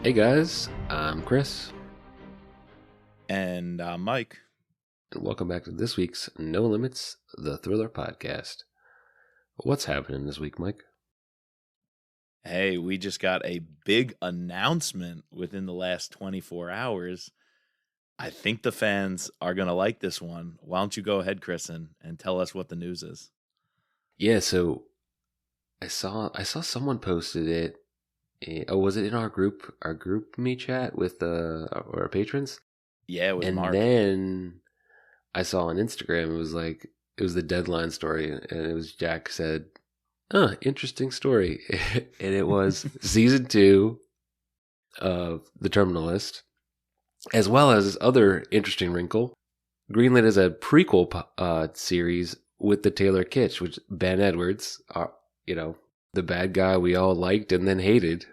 Hey guys, I'm Chris, And Mike, and welcome back to this week's No Limits, the Thriller Podcast. What's happening this week, Mike? hey, we just got a big announcement within the last 24 hours. I think the fans are going to like this one. Why don't you go ahead, Chris, and tell us what the news is? Yeah, so I saw someone posted it. Oh, was it in our group me chat with our patrons? Yeah, it was And Mark. then I saw on Instagram it was the deadline story, and it was Jack said, interesting story," and it was season 2 of The Terminalist, as well as this other interesting wrinkle. Greenlit as a prequel series with the Taylor Kitsch, which Ben Edwards, you know, the bad guy we all liked and then hated,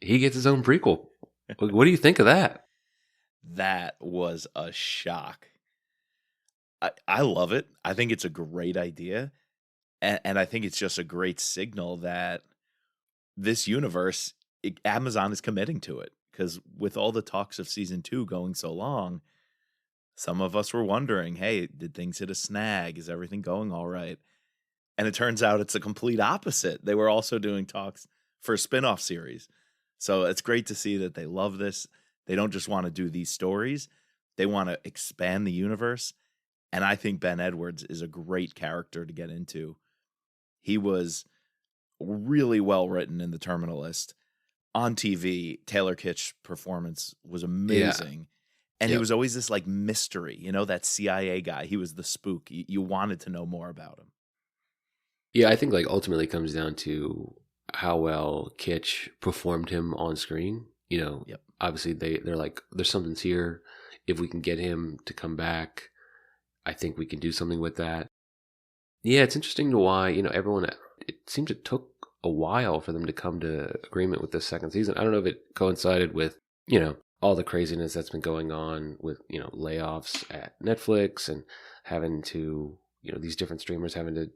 he gets his own prequel. What do you think of that? That was a shock. I love it. I think it's a great idea. And I think it's just a great signal that this universe, Amazon is committing to it. Because with all the talks of season 2 going so long, some of us were wondering, hey, did things hit a snag? Is everything going all right? And it turns out it's the complete opposite. They were also doing talks for a spin-off series. So it's great to see that they love this. They don't just want to do these stories. They want to expand the universe. And I think Ben Edwards is a great character to get into. He was really well written in The Terminalist. On TV, Taylor Kitsch's performance was Yeah. amazing. And he Yep. was always this like mystery, that CIA guy. He was the spook. You wanted to know more about him. Yeah, I think like ultimately it comes down to how well Kitsch performed him on screen. Yep. Obviously they're like, there's something's here. If we can get him to come back, I think we can do something with that. Yeah, it's interesting to why, everyone, it seems it took a while for them to come to agreement with this second season. I don't know if it coincided with, all the craziness that's been going on with, layoffs at Netflix and having to, these different streamers having to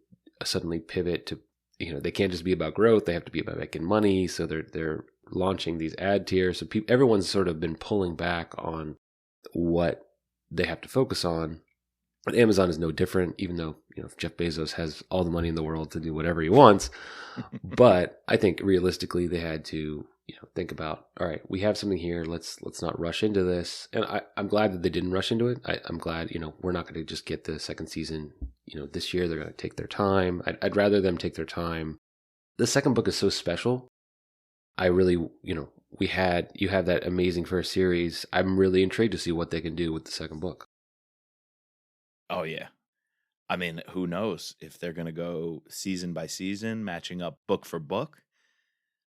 suddenly pivot to, they can't just be about growth. They have to be about making money. So they're launching these ad tiers. So everyone's sort of been pulling back on what they have to focus on. But Amazon is no different, even though, Jeff Bezos has all the money in the world to do whatever he wants. But I think realistically they had to, think about, all right, we have something here. Let's not rush into this. And I'm glad that they didn't rush into it. I'm glad, we're not going to just get the second season, this year. They're going to take their time. I'd rather them take their time. The second book is so special. I really, you have that amazing first series. I'm really intrigued to see what they can do with the second book. Oh, yeah. I mean, who knows if they're going to go season by season, matching up book for book.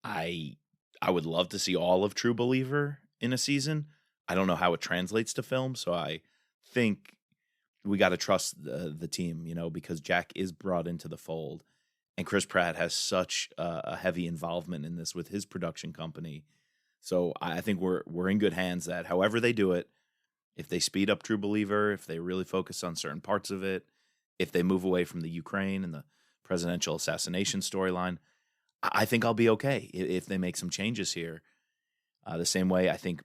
I I would love to see all of True Believer in a season. I don't know how it translates to film, so I think we got to trust the team, because Jack is brought into the fold, and Chris Pratt has such a heavy involvement in this with his production company. So I think we're in good hands that however they do it, if they speed up True Believer, if they really focus on certain parts of it, if they move away from the Ukraine and the presidential assassination storyline, I think I'll be okay if they make some changes here. The same way I think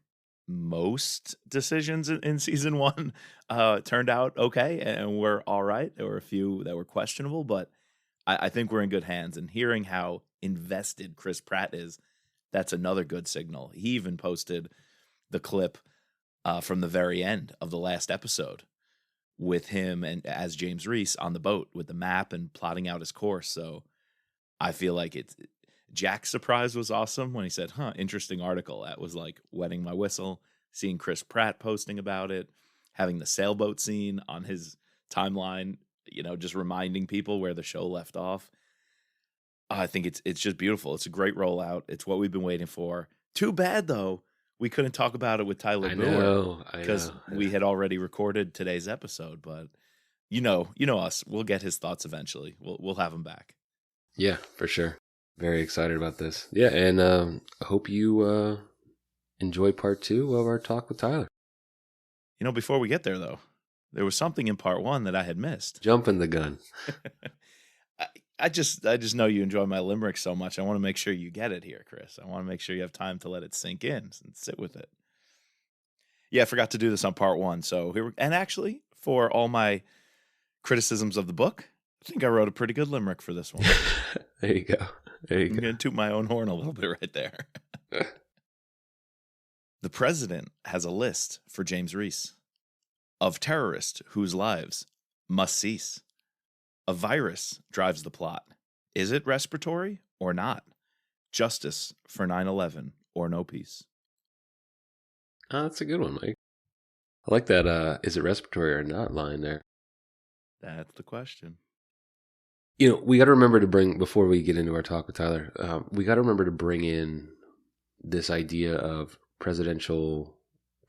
most decisions in season 1 turned out okay and were all right. There were a few that were questionable, but I think we're in good hands. And hearing how invested Chris Pratt is, that's another good signal. He even posted the clip from the very end of the last episode with him and as James Reece on the boat with the map and plotting out his course. So I feel like Jack's surprise was awesome when he said, interesting article. That was like wetting my whistle, seeing Chris Pratt posting about it, having the sailboat scene on his timeline, just reminding people where the show left off. I think it's just beautiful. It's a great rollout. It's what we've been waiting for. Too bad though, we couldn't talk about it with Tyler I Brewer know, I because know. we had already recorded today's episode. But you know us. We'll get his thoughts eventually. We'll have him back. Yeah, for sure. Very excited about this. Yeah, and I hope you enjoy part 2 of our talk with Tyler. Before we get there though, there was something in part 1 that I had missed. Jumping the gun. I just know you enjoy my limerick so much. I want to make sure you get it here, Chris. I want to make sure you have time to let it sink in and sit with it. Yeah, I forgot to do this on part 1. So and actually, for all my criticisms of the book, I think I wrote a pretty good limerick for this one. There you go. I'm going to toot my own horn a little bit right there. The president has a list for James Reece of terrorists whose lives must cease. A virus drives the plot. Is it respiratory or not? Justice for 9/11 or no peace? That's a good one, Mike. I like that. Is it respiratory or not line there? That's the question. We got to remember to bring, before we get into our talk with Tyler, we got to remember to bring in this idea of presidential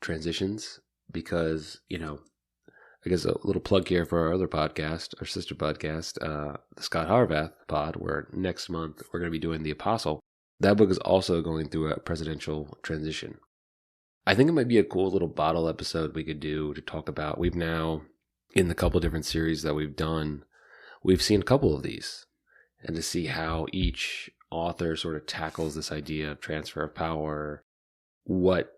transitions because, I guess a little plug here for our other podcast, our sister podcast, the Scott Harvath pod, where next month we're going to be doing The Apostle. That book is also going through a presidential transition. I think it might be a cool little bottle episode we could do to talk about. We've now, in the couple different series that we've done, we've seen a couple of these, and to see how each author sort of tackles this idea of transfer of power, what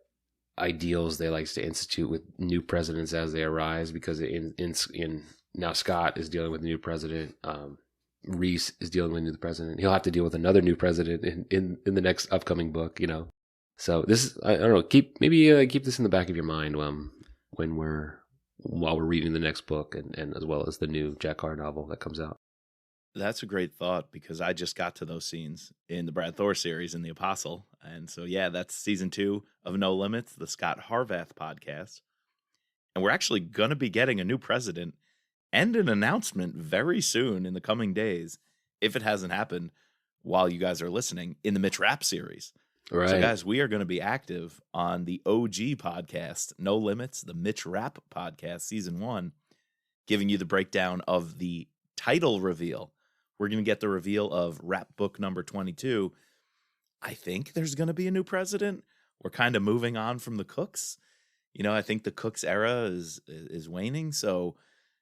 ideals they like to institute with new presidents as they arise, because in now Scott is dealing with a new president. Reece is dealing with a new president. He'll have to deal with another new president in the next upcoming book, So this is, I don't know, keep this in the back of your mind while we're reading the next book and as well as the new Jack Carr novel that comes out. That's a great thought, because I just got to those scenes in the Brad Thor series in The Apostle. And so, yeah, that's season 2 of No Limits, the Scott Harvath podcast. And we're actually going to be getting a new president and an announcement very soon in the coming days, if it hasn't happened while you guys are listening, in the Mitch Rapp series. Right. So, guys, we are going to be active on the OG podcast, No Limits, the Mitch Rapp podcast, season 1, giving you the breakdown of the title reveal. We're going to get the reveal of Rapp book number 22. I think there's going to be a new president. We're kind of moving on from the Cooks. I think the Cooks era is waning. So,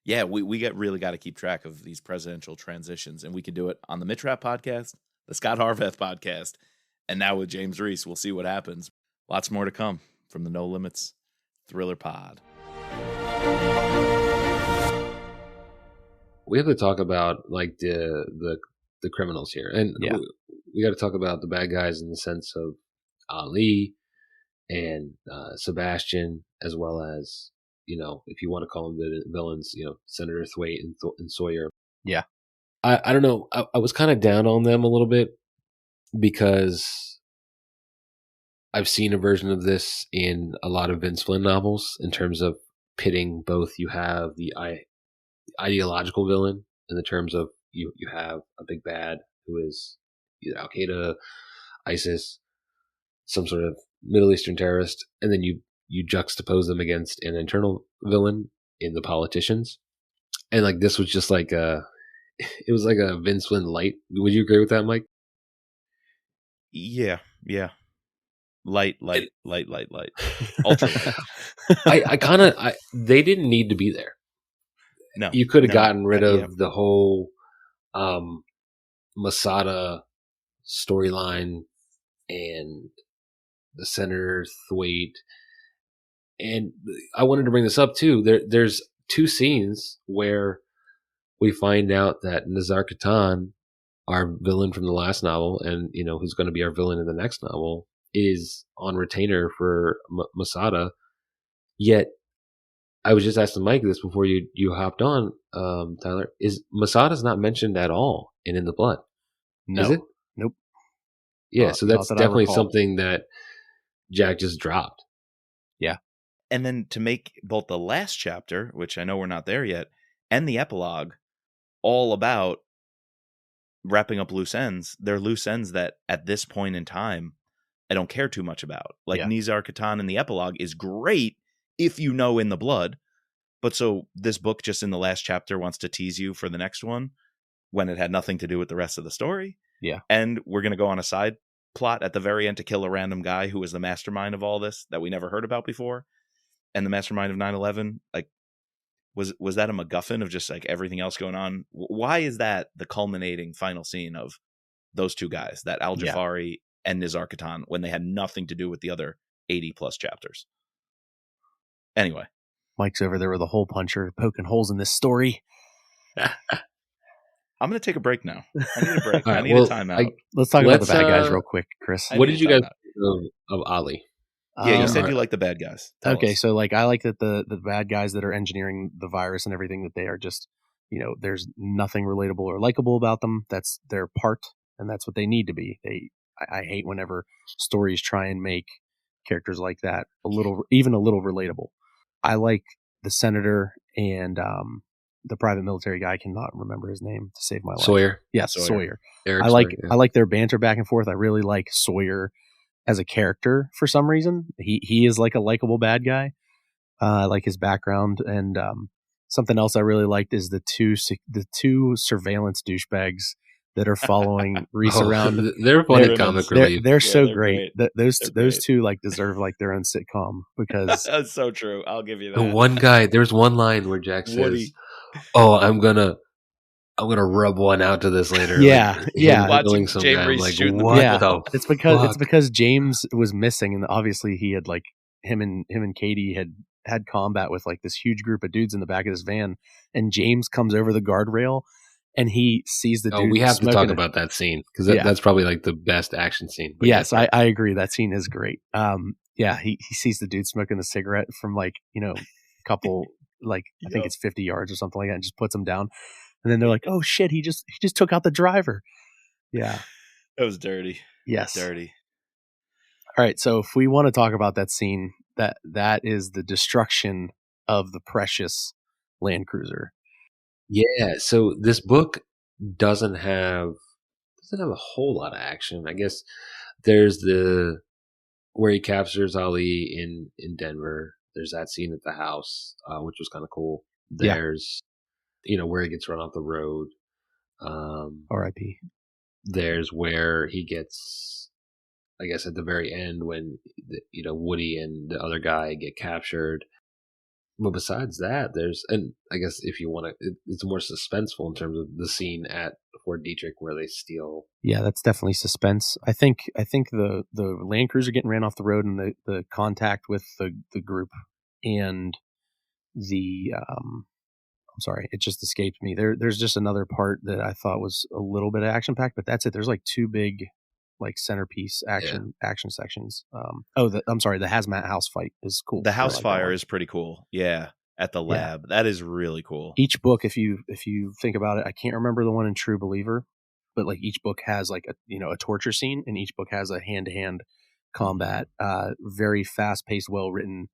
yeah, we really got to keep track of these presidential transitions. And we can do it on the Mitch Rapp podcast, the Scott Harvath podcast, and now with James Reece. We'll see what happens. Lots more to come from the No Limits Thriller Pod. We have to talk about like the criminals here, and we got to talk about the bad guys in the sense of Ali and Sebastian, as well as if you want to call them the villains, Senator Thwaite and Sawyer. Yeah, I don't know. I was kind of down on them a little bit because I've seen a version of this in a lot of Vince Flynn novels in terms of pitting both. You have the ideological villain in the terms of you have a big bad who is either Al Qaeda, ISIS, some sort of Middle Eastern terrorist, and then you juxtapose them against an internal villain in the politicians. And like this was just like it was like a Vince Flynn light. Would you agree with that, Mike? Yeah. Light. Ultra light. They didn't need to be there. No. You could have gotten rid of the whole Masada storyline and the Senator Thwaite. And I wanted to bring this up too. There's 2 scenes where we find out that Nazar Katan, our villain from the last novel, and who's going to be our villain in the next novel, is on retainer for Masada. Yet, I was just asking Mike this before you hopped on, Tyler. Is Masada's not mentioned at all in the Blood? No. Is it? Nope. Yeah, so that's definitely something that Jack just dropped. Yeah. And then to make both the last chapter, which I know we're not there yet, and the epilogue all about wrapping up loose ends, they're loose ends that at this point in time, I don't care too much about. Like Nizar Katan in the epilogue is great if you know in the Blood. But so this book just in the last chapter wants to tease you for the next one when it had nothing to do with the rest of the story. Yeah. And we're going to go on a side plot at the very end to kill a random guy who was the mastermind of all this that we never heard about before. And the mastermind of 9/11. Like, Was that a MacGuffin of just like everything else going on? Why is that the culminating final scene of those two guys, that Al Jafari and Nizar Katan, when they had nothing to do with the other 80 plus chapters? Anyway, Mike's over there with a hole puncher poking holes in this story. I'm going to take a break now. I need a break. All right, I need a timeout. Let's talk about the bad guys real quick, Chris. What did you guys think of Ali? Yeah, you said you like the bad guys. Tell us. So like I like that the bad guys that are engineering the virus and everything, that they are just, there's nothing relatable or likable about them. That's their part, and that's what they need to be. I hate whenever stories try and make characters like that even a little relatable. I like the senator and the private military guy. I cannot remember his name to save my life. Sawyer. Yes, Sawyer. I like their banter back and forth. I really like Sawyer as a character for some reason. He is like a likable bad guy. I like his background, and something else I really liked is the two surveillance douchebags that are following Reece around. They're funny comic relief. They're so great. Those two like deserve like their own sitcom, because that's so true. I'll give you that. The one guy, there's one line where Jack says, "Oh, I'm gonna rub one out to this later." Yeah, Watching James Reece shoot the yeah. It's because James was missing, and obviously he had like him and Katie had combat with like this huge group of dudes in the back of this van, and James comes over the guardrail and he sees the dude. Oh, we have to talk about that scene, because that's probably like the best action scene. But yes, I agree. That scene is great. He sees the dude smoking the cigarette from like, a couple, like I think it's 50 yards or something like that, and just puts him down. And then they're like, "Oh shit, he just took out the driver." Yeah. That was dirty. Yes. Dirty. All right, so if we want to talk about that scene, that is the destruction of the precious Land Cruiser. Yeah, so this book doesn't have a whole lot of action. I guess there's where he captures Ali in Denver. There's that scene at the house, which was kind of cool. There's where he gets run off the road. R.I.P. There's where he gets, I guess, at the very end when Woody and the other guy get captured. But besides that, and I guess if you want to, it's more suspenseful in terms of the scene at Fort Detrick where they steal. Yeah, that's definitely suspense. I think the Land Cruiser getting ran off the road, and the contact with the group, and the I'm sorry, it just escaped me. There's just another part that I thought was a little bit action packed, but that's it. There's like two big like centerpiece action sections. I'm sorry, the hazmat house fight is cool. The house fire is pretty cool. Yeah, at the lab. That is really cool. Each book, if you think about it, I can't remember the one in True Believer, but like each book has like a torture scene, and each book has a hand-to-hand combat, very fast-paced, well-written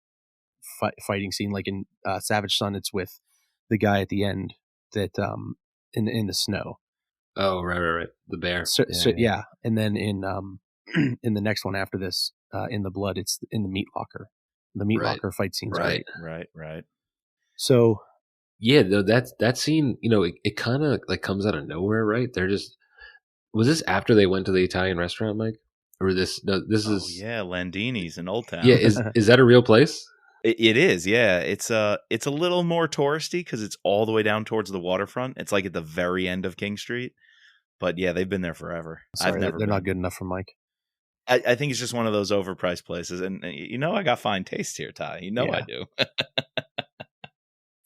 fighting scene. Like in Savage Son, it's with the guy at the end that in the snow. Oh, right. The bear. Yeah. And then in in the next one after this, in the blood, it's in the meat locker. The meat locker fight scene's right. So yeah, though that scene, it kind of like comes out of nowhere, right? Was this after they went to the Italian restaurant, Mike? Or is Landini's in Old Town. Yeah, is that a real place? It is, yeah. It's a little more touristy because it's all the way down towards the waterfront. It's like at the very end of King Street. But yeah, they've been there forever. Sorry, they're not good enough for Mike. I think it's just one of those overpriced places. And I got fine taste here, Ty. I do.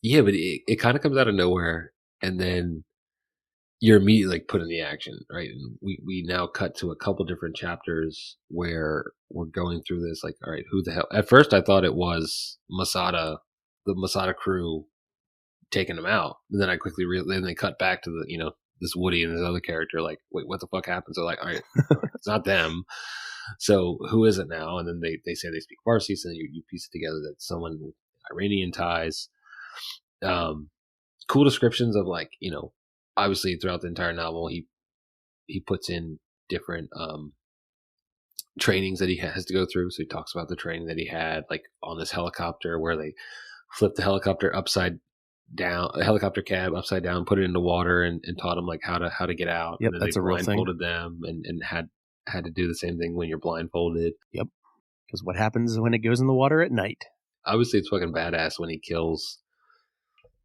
Yeah, but it kind of comes out of nowhere, and then you're immediately like put in the action, right? And we now cut to a couple different chapters where we're going through this, like, all right, who the hell? At first, I thought it was Masada, the Masada crew, taking him out, and then I quickly then they cut back to the this Woody and this other character, like, wait, what the fuck happened? So like, all right, it's not them. So who is it now? And then they say they speak Farsi, so then you piece it together that someone with Iranian ties. Cool descriptions of like, obviously throughout the entire novel, he puts in different trainings that he has to go through. So he talks about the training that he had, like on this helicopter where they flipped the helicopter upside down, a helicopter cab upside down, put it into water, and taught them like how to get out. Yep, and then that's they a real thing. Blindfolded them and had to do the same thing when you're blindfolded. Yep, because what happens when it goes in the water at night? Obviously, it's fucking badass when he kills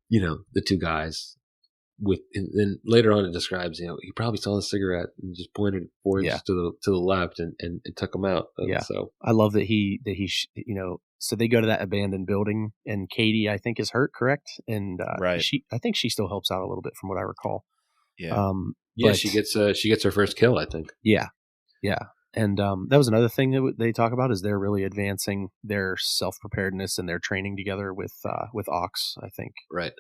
the two guys and then later on it describes, he probably saw the cigarette and just pointed 4 inches to the left and took him out. So I love that so they go to that abandoned building and Katie, I think, is hurt, correct? And Right. I think she still helps out a little bit from what I recall. Yeah. But she gets her first kill, I think. Yeah. And that was another thing that they talk about is they're really advancing their self-preparedness and their training together with Ox, I think. Right.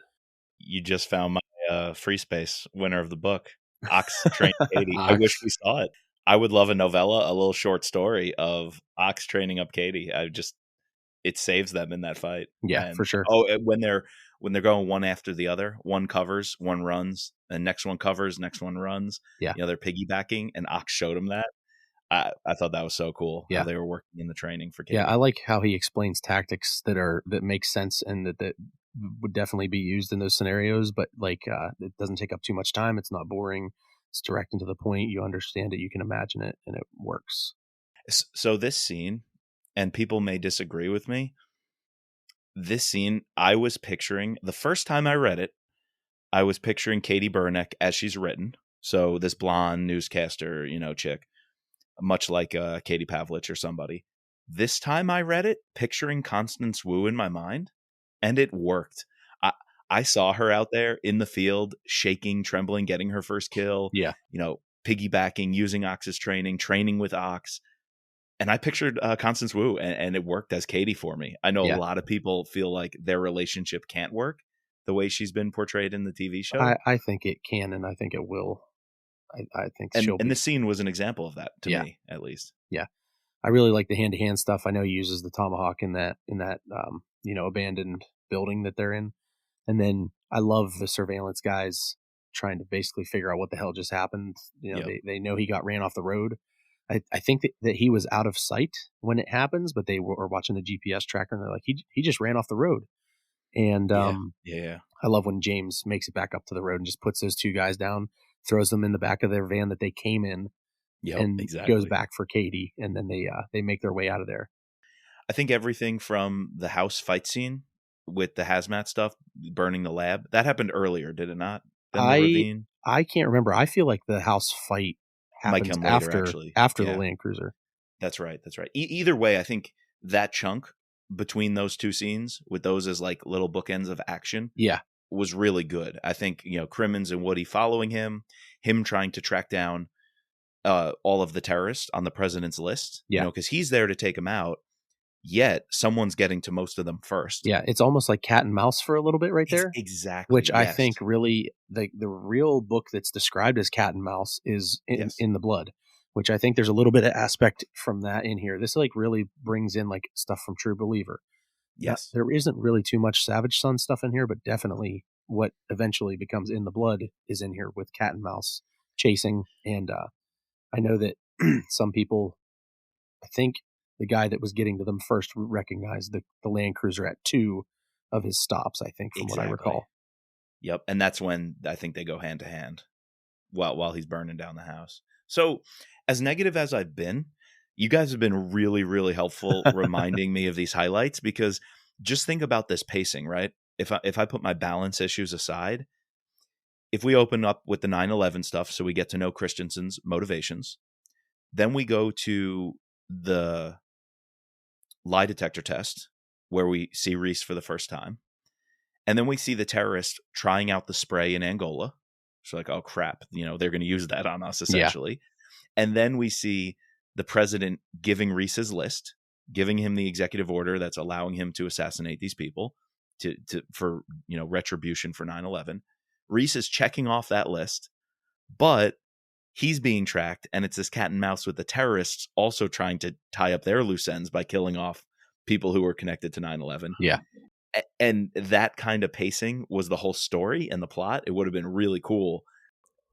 You just found my free space winner of the book, Ox trained Katie. I wish we saw it. I would love a novella, a little short story of Ox training up Katie. It saves them in that fight. Yeah, for sure. Oh, when they're going one after the other, one covers, one runs, and next one covers, next one runs. Yeah. They're piggybacking, and Ox showed them that. I thought that was so cool. Yeah. How they were working in the training for Katie. Yeah, I like how he explains tactics that make sense and that would definitely be used in those scenarios, but it doesn't take up too much time. It's not boring. It's direct and to the point. You understand it. You can imagine it, and it works. So this scene, and people may disagree with me, this scene, I was picturing, the first time I read it, I was picturing Katie Burnick as she's written. So this blonde newscaster, chick, much like Katie Pavlich or somebody. This time I read it, picturing Constance Wu in my mind, and it worked. I saw her out there in the field, shaking, trembling, getting her first kill. Yeah. Piggybacking, using Ox's training with Ox. And I pictured Constance Wu, and it worked as Katie for me. I know a lot of people feel like their relationship can't work the way she's been portrayed in the TV show. I think it can, and I think it will. I think and the scene was an example of that to me, at least. Yeah. I really like the hand-to-hand stuff. I know he uses the tomahawk in that abandoned building that they're in. And then I love the surveillance guys trying to basically figure out what the hell just happened. They know he got ran off the road. I think that he was out of sight when it happens, but they were watching the GPS tracker and they're like, he just ran off the road. And I love when James makes it back up to the road and just puts those two guys down, throws them in the back of their van that they came in, and goes back for Katie, and then they make their way out of there. I think everything from the house fight scene with the hazmat stuff, burning the lab, that happened earlier, did it not? Than the ravine? I can't remember. I feel like the house fight happens after the Land Cruiser. That's right. Either way, I think that chunk between those two scenes, with those as like little bookends of action, was really good. I think Crimmins and Woody following him trying to track down all of the terrorists on the president's list, because he's there to take them out, yet someone's getting to most of them first. Yeah, it's almost like cat and mouse for a little bit right there. Exactly. Which I think really the real book that's described as cat and mouse is in the Blood, which I think there's a little bit of aspect from that in here. This really brings in stuff from True Believer. Yes. There isn't really too much Savage Son stuff in here, but definitely what eventually becomes In the Blood is in here with cat and mouse chasing. And I know that some people, I think the guy that was getting to them first recognized the Land Cruiser at 2 of his stops, I think, from what I recall. Yep. And that's when I think they go hand to hand while he's burning down the house. So as negative as I've been, you guys have been really, really helpful reminding me of these highlights, because just think about this pacing, right? If I put my balance issues aside, if we open up with the 9/11 stuff, so we get to know Christensen's motivations, then we go to the lie detector test where we see Reece for the first time. And then we see the terrorist trying out the spray in Angola. So like, oh crap, they're going to use that on us essentially. Yeah. And then we see the president giving Reece his list, giving him the executive order that's allowing him to assassinate these people for retribution for 9/11. Reece is checking off that list, but he's being tracked, and it's this cat and mouse with the terrorists also trying to tie up their loose ends by killing off people who were connected to 9/11. Yeah. And that kind of pacing was the whole story and the plot. It would have been really cool.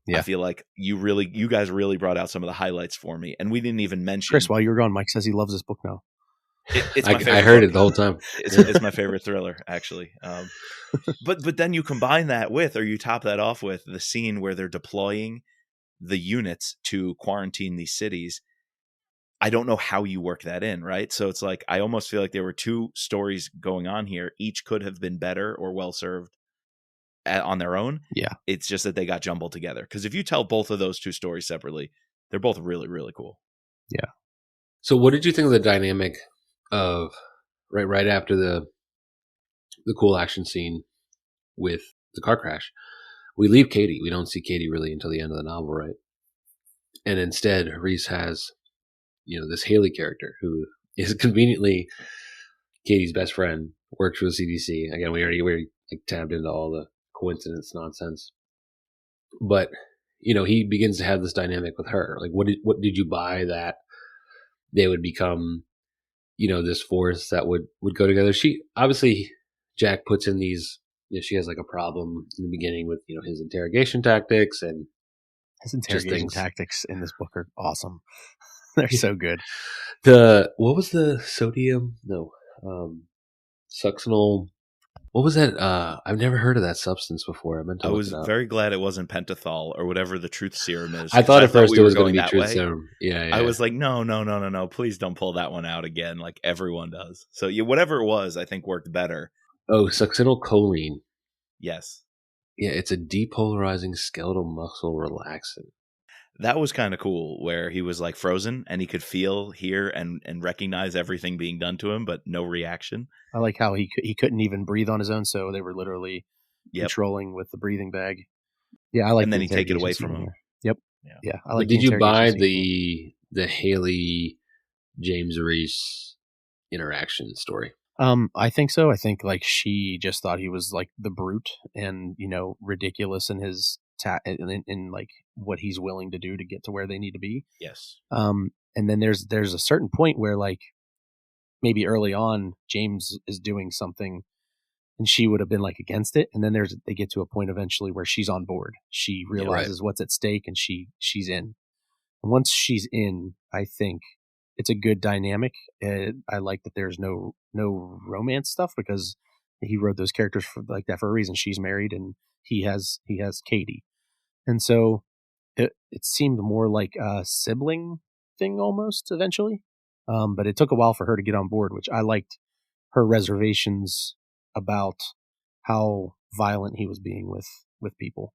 Yeah. I feel like you guys really brought out some of the highlights for me, and we didn't even mention. Chris, while you were gone, Mike says he loves this book now. It's my favorite. I heard it the whole time. It's my favorite thriller, actually. But then you combine that with, or you top that off with, the scene where they're deploying the units to quarantine these cities. I don't know how you work that in, right? So it's like, I almost feel like there were two stories going on here. Each could have been better or well served on their own. Yeah. It's just that they got jumbled together. Because if you tell both of those two stories separately, they're both really, really cool. Yeah. So what did you think of the dynamic of right after the cool action scene with the car crash? We leave Katie. We don't see Katie really until the end of the novel, right? And instead, Reece has, this Haley character who is conveniently Katie's best friend, works for the CDC. Again, we already like tapped into all the coincidence nonsense. But, he begins to have this dynamic with her. Like, what did you buy that they would become, this force that would go together? She, obviously, Jack puts in these, she has like a problem in the beginning with, his interrogation tactics, and his interrogation tactics in this book are awesome. They're so good. What was the sodium? No, succinyl. What was that? I've never heard of that substance before. I meant to. I was very glad it wasn't pentothal or whatever the truth serum is. I thought at first it was going to be truth serum. Yeah. I was like, no. Please don't pull that one out again, like everyone does. So yeah, whatever it was, I think worked better. Oh, succinylcholine. Yes. Yeah, it's a depolarizing skeletal muscle relaxant. That was kind of cool, where he was like frozen and he could feel, hear, and recognize everything being done to him, but no reaction. I like how he couldn't even breathe on his own, so they were literally controlling with the breathing bag. Yeah, I like. And then he take it away from him. Yep. Yeah. I like. Did you buy the Haley James Reece interaction story? I think so. I think like she just thought he was like the brute and ridiculous in his in like what he's willing to do to get to where they need to be. Yes. And then there's a certain point where like maybe early on James is doing something and she would have been like against it, and then they get to a point eventually where she's on board. She realizes what's at stake and she's in. And once she's in, I think it's a good dynamic. I like that there's no romance stuff, because he wrote those characters like that for a reason. She's married and he has Katie. And so it seemed more like a sibling thing almost eventually. But it took a while for her to get on board, which I liked her reservations about how violent he was being with people.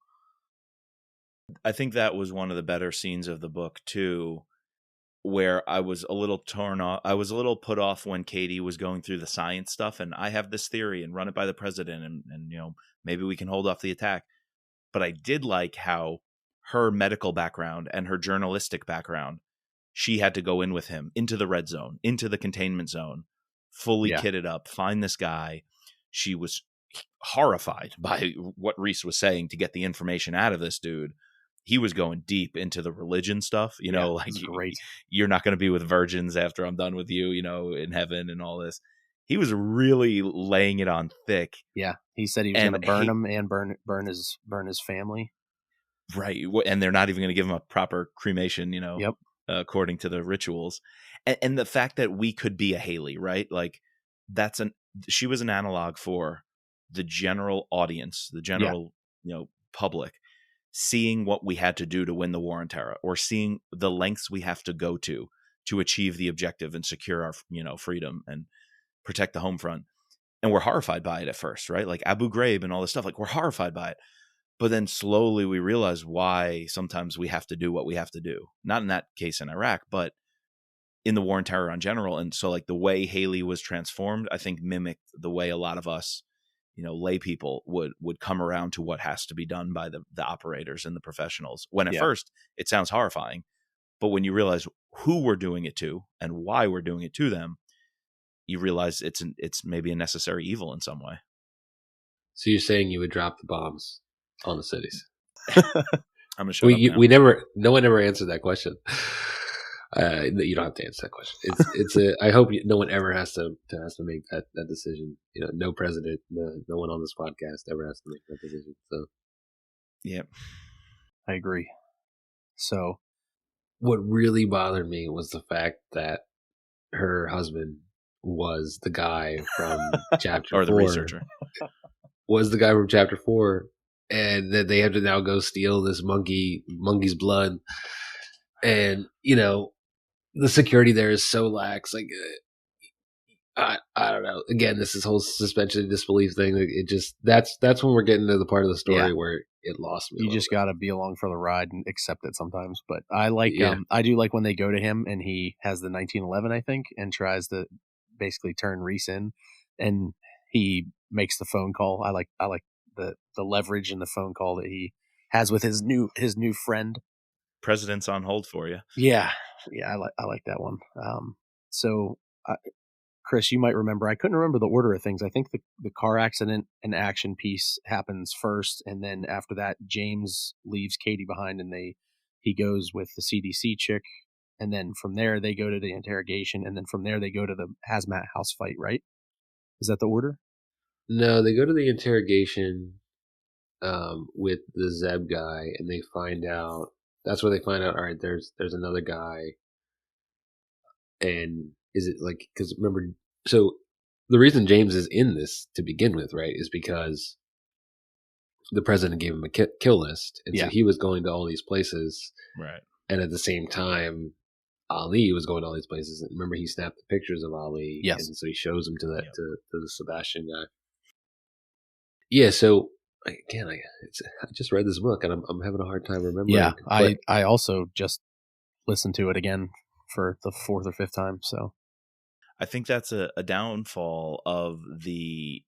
I think that was one of the better scenes of the book too, where I was a little torn off. I was a little put off when Katie was going through the science stuff and I have this theory and run it by the president and maybe we can hold off the attack. But I did like how her medical background and her journalistic background, she had to go in with him into the red zone, into the containment zone, fully kitted up, find this guy. She was horrified by what Reece was saying to get the information out of this dude. He was going deep into the religion stuff, like you're not going to be with virgins after I'm done with you, in heaven and all this. He was really laying it on thick. Yeah, he said he was going to burn him and burn his family. Right, and they're not even going to give him a proper cremation, according to the rituals. And the fact that we could be a Haley, right? Like she was an analog for the general audience, the general public, seeing what we had to do to win the war on terror, or seeing the lengths we have to go to achieve the objective and secure our freedom and protect the home front. And we're horrified by it at first, right? Like Abu Ghraib and all this stuff, like we're horrified by it. But then slowly we realize why sometimes we have to do what we have to do. Not in that case in Iraq, but in the war on terror in general. And so like the way Haley was transformed, I think mimicked the way a lot of us, lay people would come around to what has to be done by the operators and the professionals. When at first it sounds horrifying, but when you realize who we're doing it to and why we're doing it to them, you realize it's maybe a necessary evil in some way. So you're saying you would drop the bombs on the cities? I'm gonna shut up now. No one ever answered that question. You don't have to answer that question. I hope no one ever has to make that decision. No president, no one on this podcast ever has to make that decision. So, yeah, I agree. So, what really bothered me was the fact that her husband was the guy from chapter 4. Or the researcher. Was the guy from chapter 4. And that they have to now go steal this monkey's blood. And, the security there is so lax. Like, I don't know. Again, this is whole suspension of disbelief thing. It just that's when we're getting to the part of the story where it lost me. You just got to be along for the ride and accept it sometimes. But I like, Yeah. I do like when they go to him and he has the 1911, I think, and tries to basically turn Reece in, and he makes the phone call. I like the leverage in the phone call that he has with his new friend. President's on hold for you. Yeah, I like that one. So. Chris, you might remember, I couldn't remember the order of things. I think the car accident and action piece happens first, and then after that, James leaves Katie behind, and he goes with the CDC chick, and then from there they go to the interrogation, and then from there they go to the hazmat house fight. Right? Is that the order? No, they go to the interrogation with the Zeb guy, and they find out. That's where they find out. All right, there's another guy, and is it like because remember? So the reason James is in this to begin with, right, is because the president gave him a kill list, and so he was going to all these places, right? And at the same time, Ali was going to all these places. And remember, he snapped the pictures of Ali, and so he shows them to that to the Sebastian guy. Yeah. So again, I just read this book, and I'm having a hard time remembering. Yeah, I also just listened to it again for the 4th or 5th time. So I think that's a downfall of the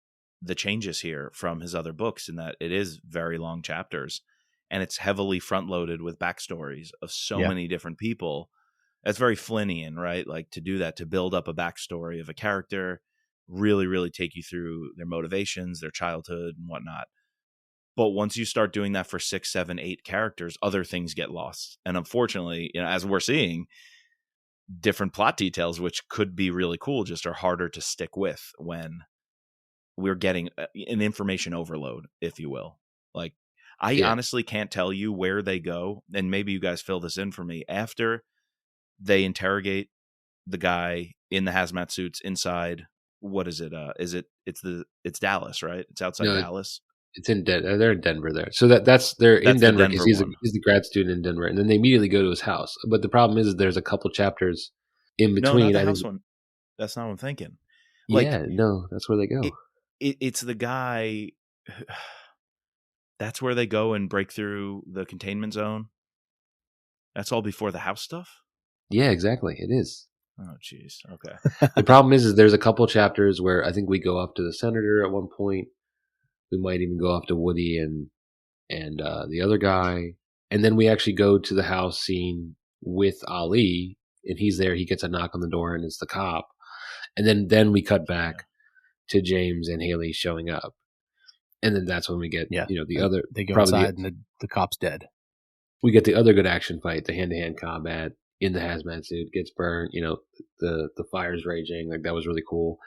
changes here from his other books, in that it is very long chapters, and it's heavily front loaded with backstories of so many different people. That's very Flynnian, right? Like to do that, to build up a backstory of a character, really, really take you through their motivations, their childhood and whatnot. But once you start doing that for 6, 7, 8 characters, other things get lost. And unfortunately, as we're seeing, different plot details, which could be really cool, just are harder to stick with when we're getting an information overload, if you will. Like, I honestly can't tell you where they go, and maybe you guys fill this in for me. After they interrogate the guy in the hazmat suits inside, what is it? It's Dallas, right? It's outside Dallas. It's in Denver. They're in Denver there. So they're in Denver because he's the grad student in Denver, and then they immediately go to his house. But the problem is there's a couple chapters in between. No, not the house one. That's not what I'm thinking. Like, no, that's where they go. It's the guy. That's where they go and break through the containment zone. That's all before the house stuff? Yeah, exactly. It is. Oh, jeez. Okay. The problem is there's a couple chapters where I think we go up to the senator at one point. We might even go up to Woody and the other guy. And then we actually go to the house scene with Ali, and he's there. He gets a knock on the door, and it's the cop. And then we cut back to James and Haley showing up. And then that's when we get, the other. They go inside, and the cop's dead. We get the other good action fight, the hand-to-hand combat in the hazmat suit, gets burned, the fire's raging. Like, that was really cool.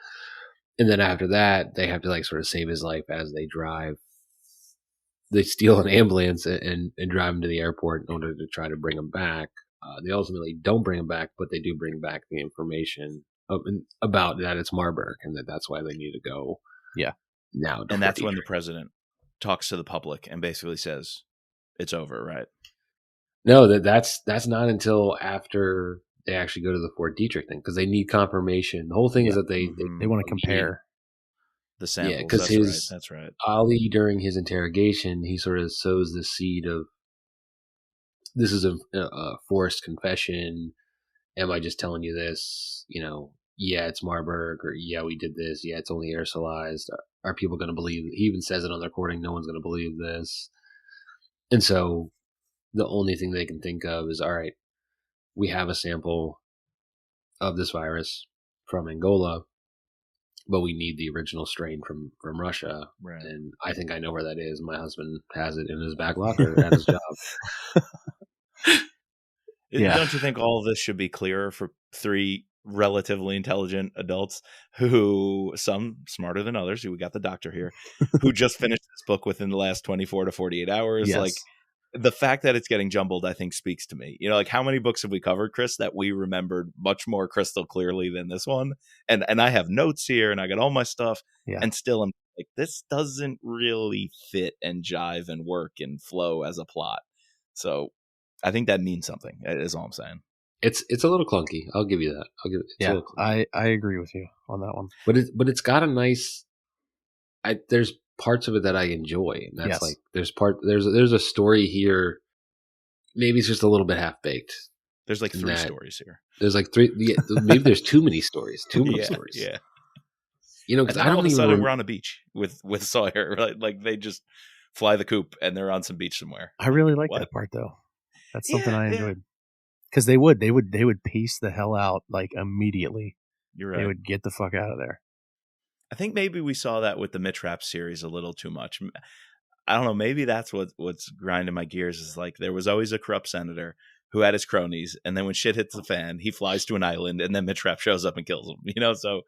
And then after that, they have to like sort of save his life as they drive. They steal an ambulance and drive him to the airport in order to try to bring him back. They ultimately don't bring him back, but they do bring back the information about that it's Marburg, and that's why they need to go. Yeah. Now, and that's when the president talks to the public and basically says it's over, right? No, that's not until after they actually go to the Fort Detrick thing, because they need confirmation. The whole thing is that they want to compare the samples. Yeah, because that's right. Ali, during his interrogation, he sort of sows the seed of, this is a forced confession. Am I just telling you this? Yeah, it's Marburg, or yeah, we did this. Yeah, it's only aerosolized. Are people going to believe? He even says it on the recording. No one's going to believe this. And so the only thing they can think of is, all right, we have a sample of this virus from Angola, but we need the original strain from Russia. Right. And I think I know where that is. My husband has it in his back locker at his job. Don't you think all of this should be clearer for 3 relatively intelligent adults, who, some smarter than others, we got the doctor here, who just finished this book within the last 24 to 48 hours? Yes. Like, the fact that it's getting jumbled, I think, speaks to me. Like, how many books have we covered, Chris, that we remembered much more crystal clearly than this one? And I have notes here, and I got all my stuff, and still I'm like, this doesn't really fit and jive and work and flow as a plot. So I think that means something, is all I'm saying. It's a little clunky. I'll give you that. It's a Yeah, little clunky. I agree with you on that one. But it's got a nice. There's parts of it that I enjoy, and that's Yes. like there's a story here. Maybe it's just a little bit half baked. There's like in 3 that stories here. There's like 3. Yeah, maybe there's too many stories. Too many Yeah, stories. yeah. You know, And because then I all don't of a even. sudden we're on a beach with Sawyer. Right? Like they just fly the coop and they're on some beach somewhere. I really like What? that part though. That's something I Yeah. enjoyed. Because they would piece the hell out like immediately. You're They right. would get the fuck out of there. I think maybe we saw that with the Mitch Rapp series a little too much. I don't know. Maybe that's what's grinding my gears is like there was always a corrupt senator who had his cronies, and then when shit hits the fan, he flies to an island, and then Mitch Rapp shows up and kills him. You know, so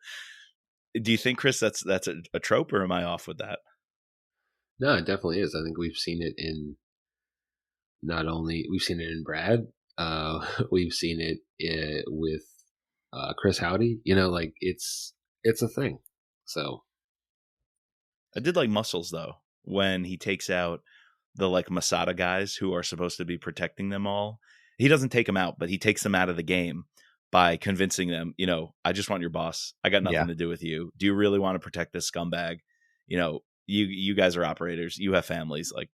do you think, Chris, that's a trope, or am I off with that? No, it definitely is. I think we've seen it in we've seen it in Brad. We've seen it with Chris Howdy. You know, like it's a thing. So I did like Muscles though when he takes out the like Masada guys who are supposed to be protecting them all. He doesn't take them out, but he takes them out of the game by convincing them, you know, I just want your boss. I got nothing to do with you. Do you really want to protect this scumbag? You know, you guys are operators. You have families. Like,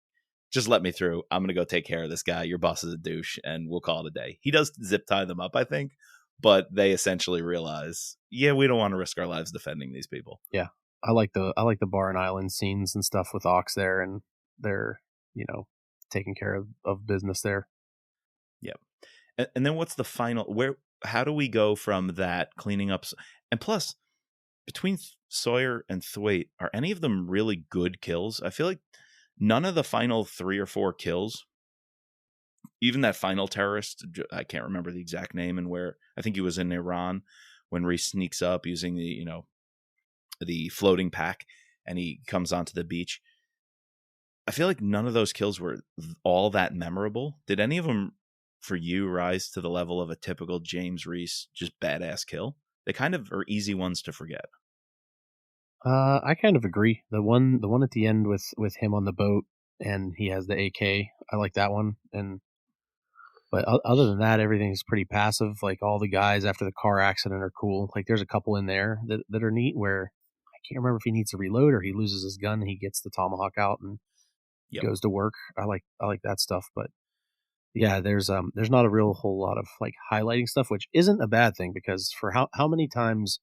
just let me through. I'm going to go take care of this guy. Your boss is a douche, and we'll call it a day. He does zip tie them up, I think, but they essentially realize, yeah, we don't want to risk our lives defending these people. Yeah. I like the bar and island scenes and stuff with Ox there, and they're, you know, taking care of business there. Yep. And then what's the final, how do we go from that cleaning up? And plus, between Sawyer and Thwaite, are any of them really good kills? I feel like none of the final 3 or 4 kills, even that final terrorist, I can't remember the exact name and where, I think he was in Iran when Reece sneaks up using the, you know, the floating pack and he comes onto the beach. I feel like none of those kills were all that memorable. Did any of them for you rise to the level of a typical James Reece just badass kill? They kind of are easy ones to forget. I kind of agree. The one at the end with him on the boat and he has the AK. I like that one. But other than that, everything's pretty passive. Like all the guys after the car accident are cool. Like there's a couple in there that are neat where I can't remember if he needs to reload or he loses his gun and he gets the tomahawk out and goes to work. I like that stuff. But yeah, there's not a real whole lot of like highlighting stuff, which isn't a bad thing because for how many times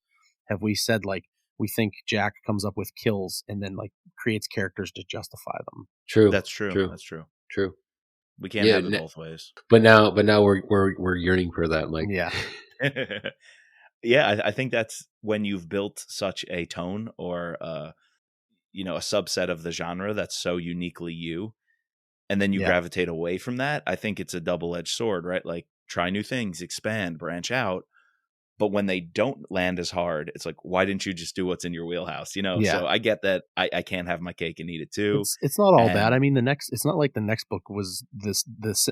have we said like we think Jack comes up with kills and then like creates characters to justify them. true. That's true. True. That's true. True. We can't have it both ways. But now we're yearning for that, Mike. Yeah. Yeah, I think that's when you've built such a tone or you know, a subset of the genre that's so uniquely you, and then you gravitate away from that. I think it's a double-edged sword, right? Like try new things, expand, branch out. But when they don't land as hard, it's like, why didn't you just do what's in your wheelhouse? You know, so I get that I can't have my cake and eat it too. It's not all bad. I mean, it's not like the next book was this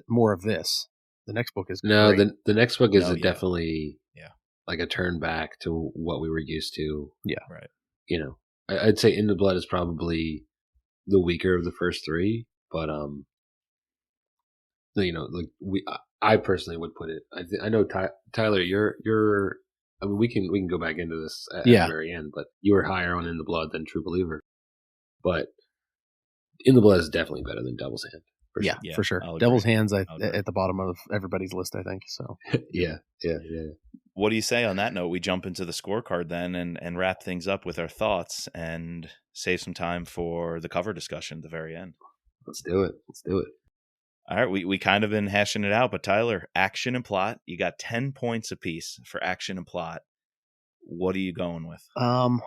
more of this. The next book is great. The next book is definitely like a turn back to what we were used to. Yeah, right. You know, I'd say In the Blood is probably the weaker of the first 3, but you know, like I personally would put it. I know Tyler, you're. I mean, we can go back into this at the very end, but you were higher on In the Blood than True Believer. But In the Blood is definitely better than Devil's Hand. For sure. Devil's Hand's at the bottom of everybody's list, I think. So yeah. What do you say on that note? We jump into the scorecard then and wrap things up with our thoughts and save some time for the cover discussion at the very end. Let's do it. All right, we kind of been hashing it out, but Tyler, action and plot. You got 10 points apiece for action and plot. What are you going with? I'm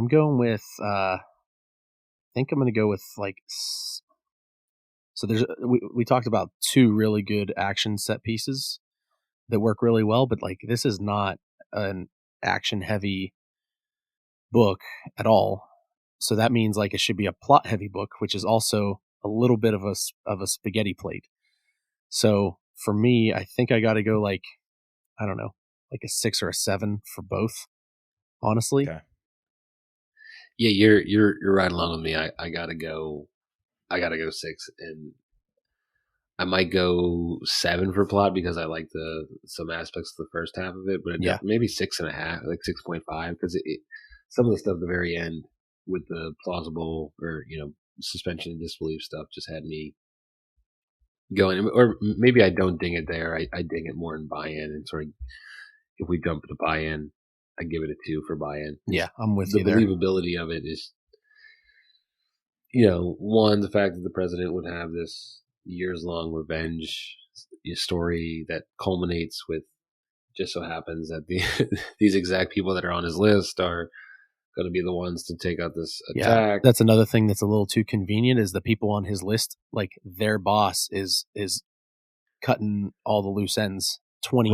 going with. I think I'm going to go with like. So we talked about 2 really good action set pieces that work really well, but like this is not an action heavy book at all. So that means like it should be a plot heavy book, which is also a little bit of a spaghetti plate. So for me, I think I got to go like, I don't know, like a 6 or a 7 for both. Honestly. Okay. Yeah, you're right along with me. I gotta go 6, and I might go 7 for plot because I like some aspects of the first half of it, but maybe 6.5, like 6.5, because some of the stuff at the very end with the plausible or suspension of disbelief stuff just had me going. Or maybe I don't ding it there. I ding it more in buy-in, and sort of if we jump to buy-in, I give it a 2 for buy-in. Yeah, I'm with you there. there. The believability of it is, one, the fact that the president would have this years-long revenge story that culminates with, just so happens that these exact people that are on his list are going to be the ones to take out this attack. That's another thing that's a little too convenient, is the people on his list, like their boss is cutting all the loose ends 20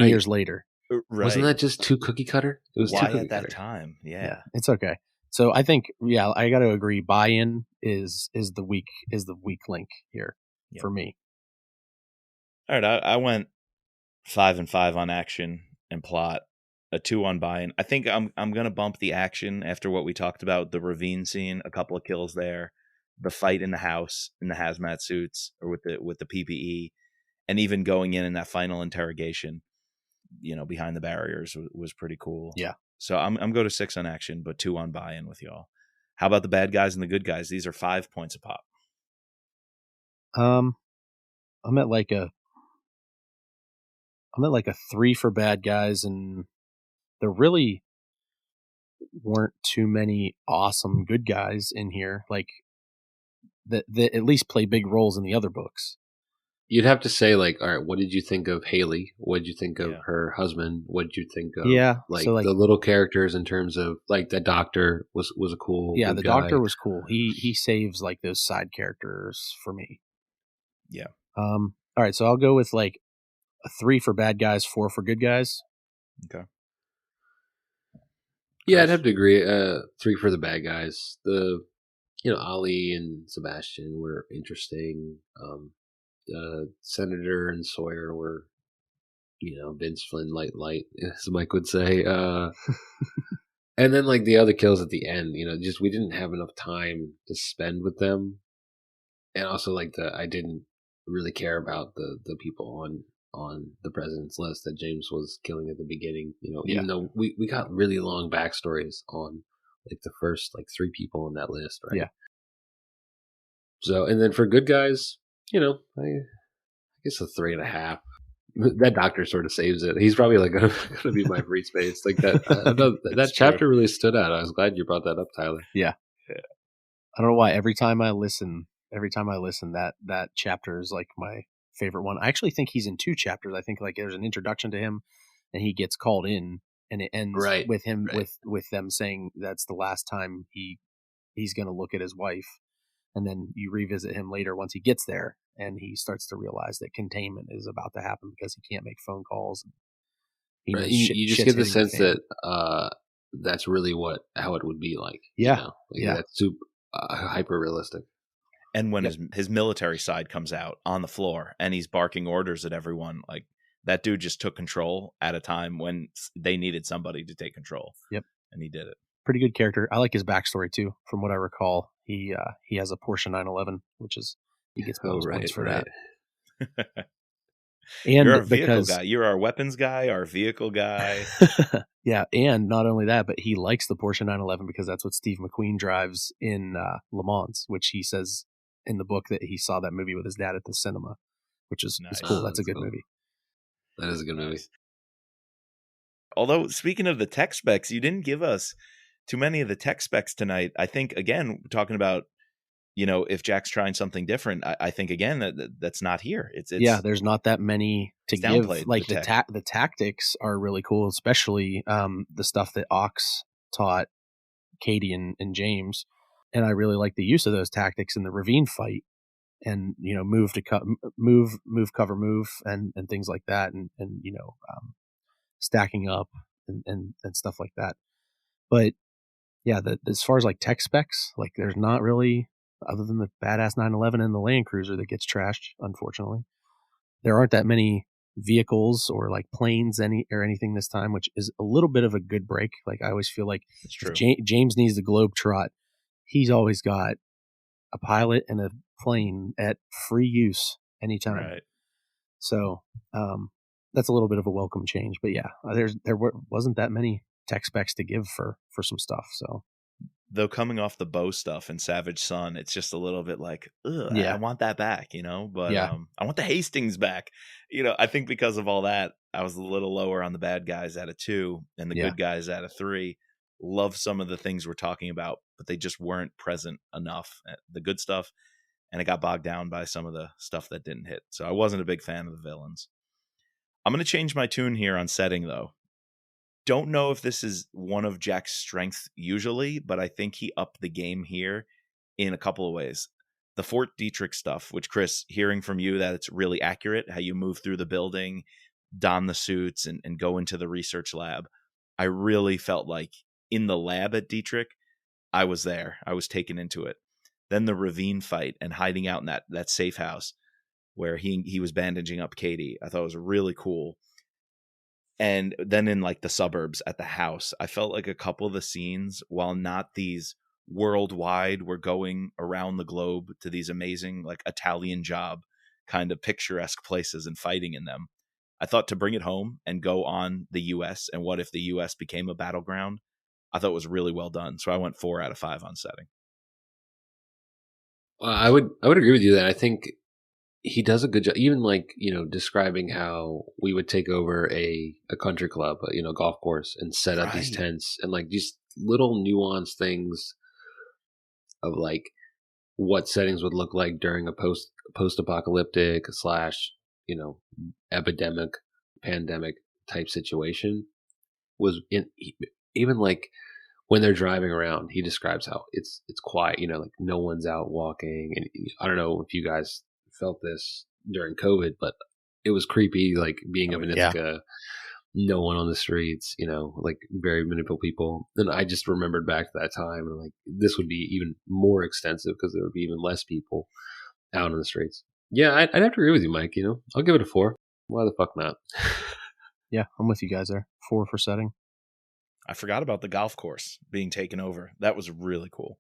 years later. Right. Wasn't that just too cookie cutter? It was why too cookie at that cutter. time. Yeah, it's okay. So I think, I got to agree. Buy-in is the weak link here for me. All right, I went 5 and 5 on action and plot, a 2 on buy-in. I think I'm gonna bump the action after what we talked about, the ravine scene, a couple of kills there, the fight in the house in the hazmat suits or with the PPE, and even going in that final interrogation, behind the barriers was pretty cool. Yeah. So I'm go to 6 on action, but 2 on buy-in with y'all. How about the bad guys and the good guys? These are 5 points a pop. I'm at like a 3 for bad guys, and there really weren't too many awesome good guys in here, like that at least play big roles in the other books. You'd have to say, like, all right, what did you think of Haley? What did you think of her husband? What did you think of the little characters in terms of, like, the doctor was a cool the guy. Doctor was cool. He saves, like, those side characters for me. Yeah. All right, so I'll go with, like, a 3 for bad guys, 4 for good guys. Okay. Yeah, I'd have to agree. 3 for the bad guys. Ollie and Sebastian were interesting. Senator and Sawyer were, Vince Flynn light, as Mike would say. And then, like, the other kills at the end, just we didn't have enough time to spend with them. And also, like, I didn't really care about the people on the president's list that James was killing at the beginning, even though we got really long backstories on, like, the first, like, 3 people on that list, right? Yeah. So, and then for good guys, I guess a 3.5. That doctor sort of saves it. He's probably, like, going to be my free space. Like, that chapter really stood out. I was glad you brought that up, Tyler. Yeah. I don't know why. Every time I listen, that chapter is, like, my favorite one. I actually think he's in 2 chapters. I think, like, there's an introduction to him, and he gets called in, and it ends with him with them saying that's the last time he's going to look at his wife. And then you revisit him later once he gets there, and he starts to realize that containment is about to happen because he can't make phone calls. You just get the sense that that's really how it would be like. Yeah, that's super hyper realistic. And when his military side comes out on the floor and he's barking orders at everyone, like, that dude just took control at a time when they needed somebody to take control. Yep, and he did it. Pretty good character. I like his backstory too. From what I recall, he has a Porsche 911, which is he gets bonus points for that. And you're our vehicle guy. You're our weapons guy, our vehicle guy. Yeah, and not only that, but he likes the Porsche 911 because that's what Steve McQueen drives in Le Mans, which he says in the book that he saw that movie with his dad at the cinema, which is cool. That's a good movie. That is a good movie. Although, speaking of the tech specs, you didn't give us too many of the tech specs tonight. I think, again, talking about, if Jack's trying something different, I think, again, that's not here. It's there's not that many to give. Like the tactics are really cool, especially the stuff that Ox taught Katie and James. And I really like the use of those tactics in the ravine fight, and move, cover, move, and things like that, and stacking up and stuff like that. But yeah, as far as, like, tech specs, like, there's not really, other than the badass 911 and the Land Cruiser that gets trashed, unfortunately. There aren't that many vehicles or, like, planes or anything this time, which is a little bit of a good break. Like, I always feel like if James needs the globetrot, he's always got a pilot and a plane at free use anytime. Right. So that's a little bit of a welcome change. But yeah, wasn't that many tech specs to give for some stuff. So Though coming off the Bow stuff and Savage Sun, it's just a little bit like, ugh, I yeah, want that back, you know? But yeah, I want the Hastings back. You know, I think because of all that, I was a little lower on the bad guys at a 2 and the yeah. good guys at a 3. Love some of the things we're talking about, but they just weren't present enough. The good stuff, and it got bogged down by some of the stuff that didn't hit. So I wasn't a big fan of the villains. I'm going to change my tune here on setting, though. Don't know if this is one of Jack's strengths usually, but I think he upped the game here in a couple of ways. The Fort Detrick stuff, which, Chris, hearing from you that it's really accurate, how you move through the building, don the suits, and go into the research lab. I really felt like in the lab at Detrick, I was there. I was taken into it. Then the ravine fight and hiding out in that safe house where he was bandaging up Katie, I thought was really cool. And then in like the suburbs at the house, I felt like a couple of the scenes, while not these worldwide, we're going around the globe to these amazing like Italian job kind of picturesque places and fighting in them. I thought to bring it home and go on the US and what if the US became a battleground, I thought it was really well done. So I went 4 out of 5 on setting. I would agree with you that I think he does a good job, even like, describing how we would take over a country club, golf course, and set up these tents, and like these little nuanced things of like what settings would look like during a post-apocalyptic / epidemic, pandemic type situation was even like when they're driving around, he describes how it's quiet, like no one's out walking. And I don't know if you guys felt this during COVID, but it was creepy, like being up in Ithaca, no one on the streets, like very minimal people. And I just remembered back to that time, and like this would be even more extensive because there would be even less people out on the streets. Yeah, I'd have to agree with you, Mike. I'll give it a 4. Why the fuck not? Yeah, I'm with you guys there. 4 for setting. I forgot about the golf course being taken over. That was really cool.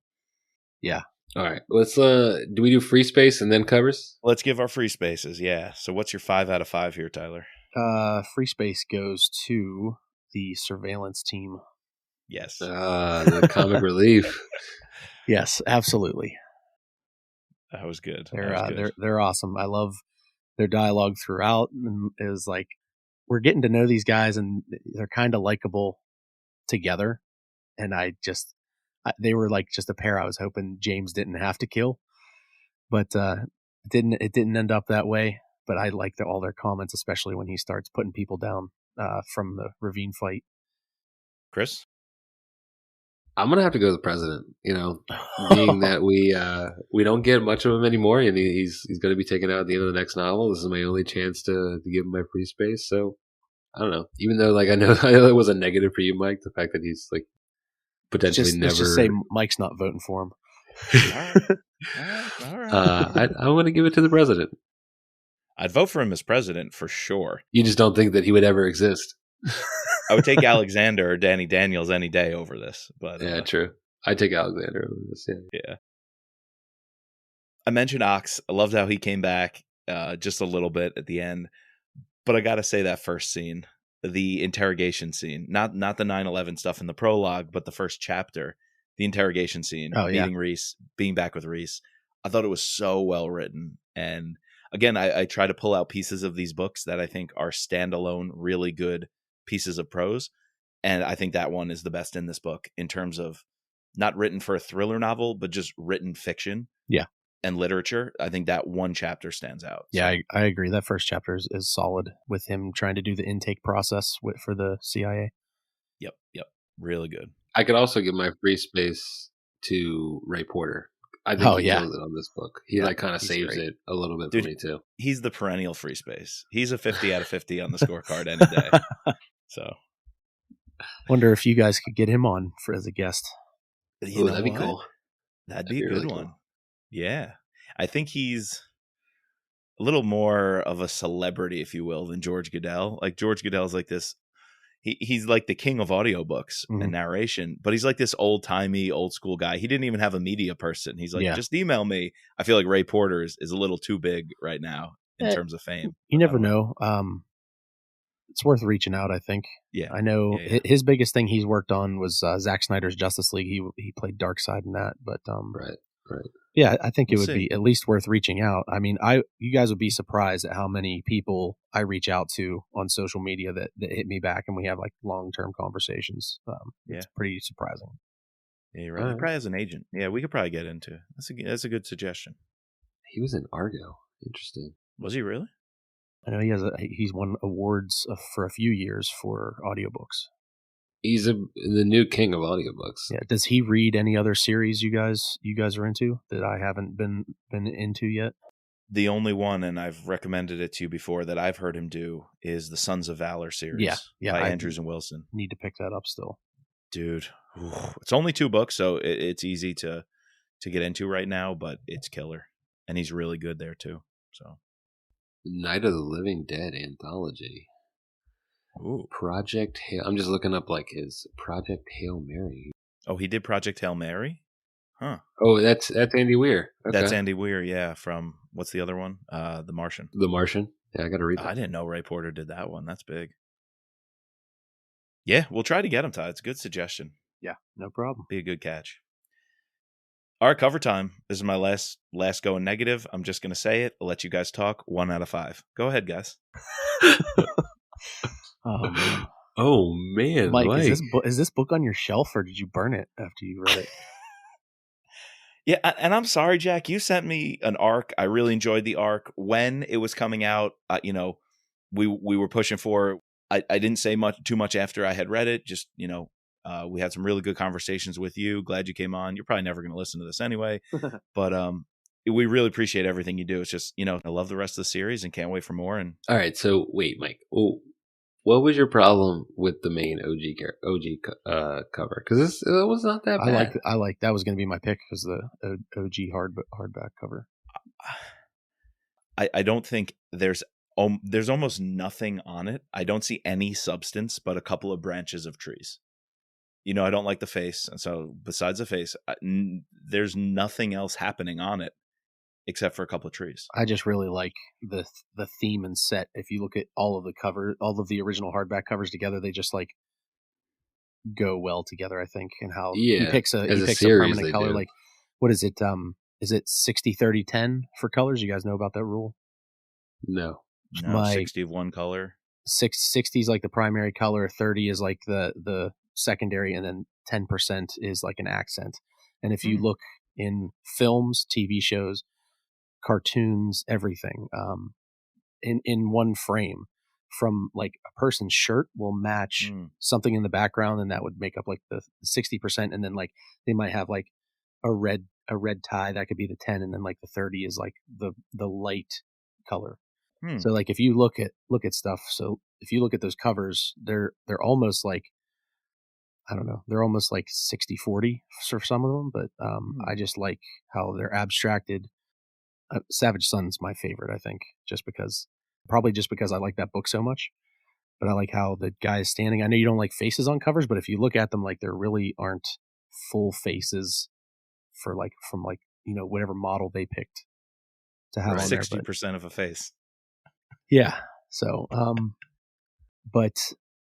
Yeah. All right. Let's do we do free space and then covers? Let's give our free spaces. Yeah. So what's your 5 out of 5 here, Tyler? Free space goes to the surveillance team. Yes. The comic relief. Yes, absolutely. That was good. They're awesome. I love their dialogue throughout. And it was like we're getting to know these guys, and they're kind of likable together. And they were like just a pair I was hoping James didn't have to kill, but it didn't end up that way. But I liked all their comments, especially when he starts putting people down from the ravine fight. Chris? I'm gonna have to go to the president. Being that we don't get much of him anymore, and he's going to be taken out at the end of the next novel. This is my only chance to give him my free space. So I don't know. Even though like I know it was a negative for you, Mike, the fact that he's like potentially never. Let's just say Mike's not voting for him. All right. I want to give it to the president. I'd vote for him as president for sure. You just don't think that he would ever exist. I would take Alexander or Danny Daniels any day over this. But yeah, true. I'd take Alexander over this. Yeah. I mentioned Ox. I loved how he came back just a little bit at the end. But I got to say that first scene, the interrogation scene, not the 9/11 stuff in the prologue, but the first chapter, the interrogation scene, meeting Reece, being back with Reece. I thought it was so well written. And again, I try to pull out pieces of these books that I think are standalone, really good pieces of prose. And I think that one is the best in this book in terms of not written for a thriller novel, but just written fiction. Yeah. And literature. I think that one chapter stands out. Yeah, I agree. That first chapter is solid with him trying to do the intake process for the CIA. Yep. Really good. I could also give my free space to Ray Porter. I think he kills it on this book. He kind of saves it a little bit for me too. He's the perennial free space. He's a 50 out of 50 on the scorecard any day. So, wonder if you guys could get him on as a guest. That'd be cool. That'd be a good one. Cool. Yeah, I think he's a little more of a celebrity, if you will, than George Goodell. Like George Goodell's like this. He's like the king of audiobooks and narration, but he's like this old-timey, old-school guy. He didn't even have a media person. He's like, just email me. I feel like Ray Porter is a little too big right now. in terms of fame. You but I never don't know. It's worth reaching out, I think. Yeah. I know Yeah. his biggest thing he's worked on was Zack Snyder's Justice League. He played Darkseid in that, but Right. yeah, I think it We'll would see. be at least worth reaching out. I mean, you guys would be surprised at how many people I reach out to on social media that hit me back, and we have like long-term conversations. It's pretty surprising. Yeah, you're right. All He right. probably has an agent. Yeah, we could probably get into it. That's a good suggestion. He was in Argo. Interesting. Was he really? I know he's won awards for a few years for audiobooks. He's the new king of audiobooks. Yeah. Does he read any other series you guys are into that I haven't been into yet? The only one, and I've recommended it to you before, that I've heard him do is the Sons of Valor series by Andrews and Wilson. Need to pick that up still. Dude, it's only 2 books, so it's easy to get into right now, but it's killer. And he's really good there too. So, Night of the Living Dead anthology. ooh. Project Hail. I'm just looking up like his Project Hail Mary. Oh, he did Project Hail Mary? Huh. Oh, that's Andy Weir. Okay. That's Andy Weir, yeah, from what's the other one? The Martian. The Martian. Yeah, I got to read that. I didn't know Ray Porter did that one. That's big. Yeah, we'll try to get him, Todd. It's a good suggestion. Yeah, no problem. Be a good catch. All right, cover time. This is my last go in negative. I'm just going to say it. I'll let you guys talk. 1 out of 5. Go ahead, guys. Oh man. Oh man, Mike, is this book on your shelf, or did you burn it after you read it? Yeah, and I'm sorry, Jack. You sent me an arc. I really enjoyed the arc when it was coming out. We were pushing for. I didn't say too much after I had read it. Just we had some really good conversations with you. Glad you came on. You're probably never going to listen to this anyway, but we really appreciate everything you do. It's just I love the rest of the series and can't wait for more. And all right, so wait, Mike. What was your problem with the main OG cover? Because it was not that bad. I like that was going to be my pick because the OG hardback cover. I don't think there's almost nothing on it. I don't see any substance but a couple of branches of trees. I don't like the face, and so besides the face, there's nothing else happening on it except for a couple of trees. I just really like the theme and set. If you look at all of the original hardback covers together, they just like go well together, I think, and how he picks a permanent color. Like, what is it? Is it 60-30-10 for colors? You guys know about that rule? No, 60 of one color. 60 is like the primary color, 30 is like the secondary, and then 10% is like an accent. And if you look in films, TV shows, cartoons, everything, in one frame, from like a person's shirt will match something in the background, and that would make up like the 60%, and then like they might have like a red tie, that could be the 10, and then like the 30 is like the light color. So like if you look at stuff, so if you look at those covers, they're almost like, I don't know, they're almost like 60-40 for some of them, but I just like how they're abstracted. Savage Sun's my favorite, I think, just because I like that book so much. But I like how the guy is standing. I know you don't like faces on covers, but if you look at them, like there really aren't full faces for like from like whatever model they picked to have on there. 60% of a face. Yeah. So, but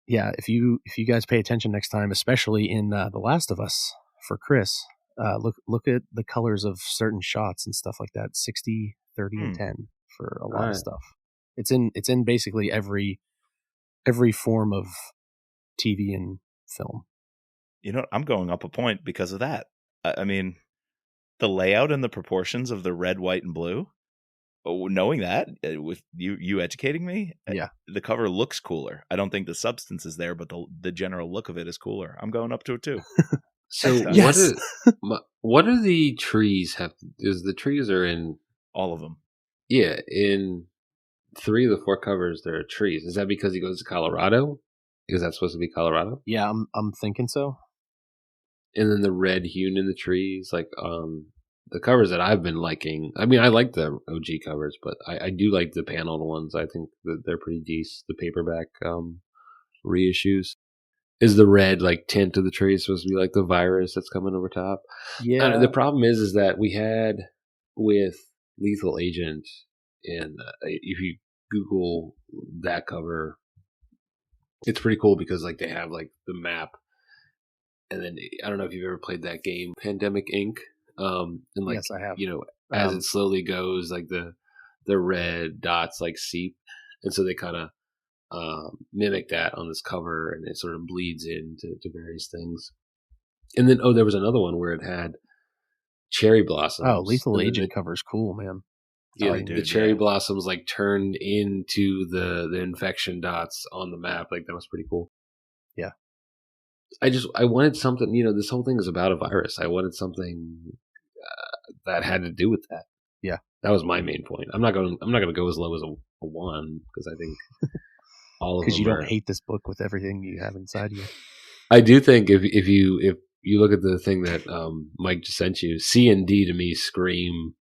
yeah, if you guys pay attention next time, especially in The Last of Us for Chris, look at the colors of certain shots and stuff like that. 60, 30, and 10 for a lot of stuff. It's in basically every form of TV and film. I'm going up a point because of that. I mean, the layout and the proportions of the red, white, and blue. Knowing that, with you educating me, the cover looks cooler. I don't think the substance is there, but the general look of it is cooler. I'm going up to it too. So what do the trees have? Is the trees are in all of them? Yeah, in 3 of the 4 covers there are trees. Is that because he goes to Colorado? Is that supposed to be Colorado? Yeah, I'm thinking so. And then the red hewn in the trees, like the covers that I've been liking. I mean, I like the OG covers, but I do like the paneled ones. I think that they're pretty decent. The paperback reissues. Is the red like tint of the tree supposed to be like the virus that's coming over top? Yeah. The problem is that we had with Lethal Agent, And if you Google that cover, it's pretty cool because like they have like the map, and then I don't know if you've ever played that game, Pandemic Inc. And like Yes, I have. As it slowly goes, like the red dots like seep, and so they kind of mimic that on this cover, and it sort of bleeds into various things. And then there was another one where it had cherry blossoms. Oh, Lethal Agent cover's cool, man. Yeah, the cherry blossoms like turned into the infection dots on the map. Like that was pretty cool. Yeah. I wanted something, this whole thing is about a virus. I wanted something that had to do with that. Yeah. That was my main point. I'm not going to go as low as a 1 because I think all of them because you don't hate this book with everything you have inside you. I do think if you look at the thing that Mike just sent you, C and D to me scream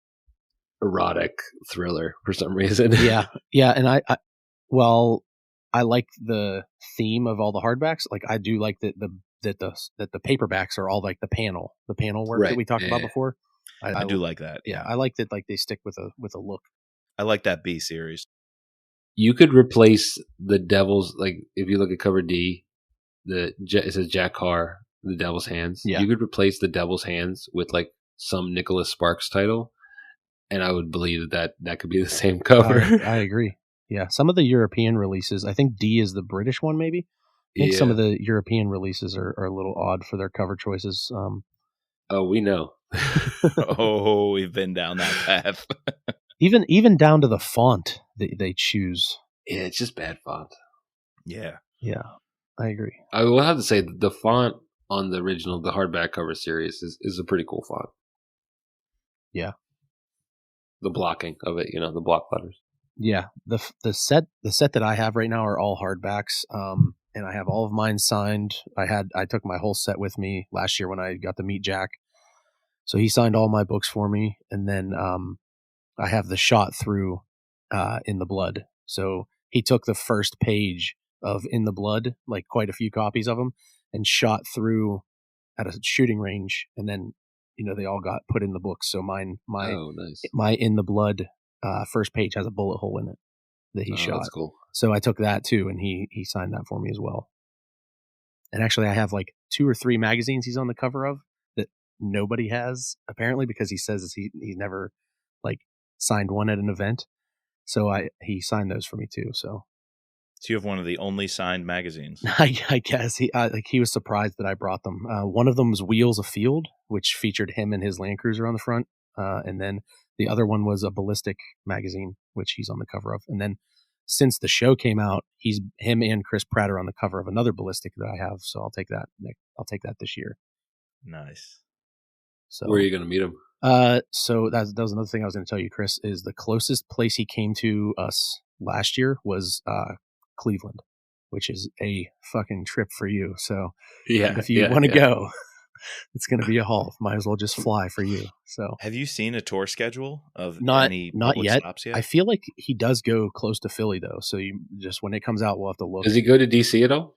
erotic thriller for some reason. Yeah, and I like the theme of all the hardbacks. Like I do like that the paperbacks are all like the panel work that we talked about before. I do like that. Yeah, I like that. Like they stick with a look. I like that B series. You could replace the Devil's, like if you look at cover D, it says Jack Carr, the Devil's Hands. Yeah. You could replace the Devil's Hands with like some Nicholas Sparks title, and I would believe that could be the same cover. I agree. Yeah, some of the European releases, I think D is the British one, maybe. I think some of the European releases are a little odd for their cover choices. Oh, we know. Oh, we've been down that path. even down to the font they choose. Yeah, it's just bad font. Yeah, I agree. I will have to say the font on the original, the hardback cover series, is a pretty cool font. Yeah, the blocking of it, the block letters. Yeah, the set that I have right now are all hardbacks, and I have all of mine signed. I took my whole set with me last year when I got to meet Jack, so he signed all my books for me, and then I have the shot through In the Blood. So he took the first page of In the Blood, like quite a few copies of them, and shot through at a shooting range, and then they all got put in the book. So my In the Blood first page has a bullet hole in it that he shot. That's cool. So I took that too, and he signed that for me as well. And actually, I have like 2 or 3 magazines he's on the cover of that nobody has apparently, because he says he's never like signed one at an event. So he signed those for me too. So you have one of the only signed magazines. I guess he was surprised that I brought them. One of them was Wheels of Field, which featured him and his Land Cruiser on the front, and then the other one was a Ballistic magazine, which he's on the cover of. And then since the show came out, him and Chris Pratt are on the cover of another Ballistic that I have. So I'll take that. I'll take that this year. Nice. So where are you going to meet him? So that was another thing I was going to tell you, Chris, is the closest place he came to us last year was Cleveland, which is a fucking trip for you. So if you want to go, it's going to be a haul. Might as well just fly for you. So have you seen a tour schedule of not yet? Stops yet? I feel like he does go close to Philly though. So you just, when it comes out, we'll have to look. Does he go to DC at all?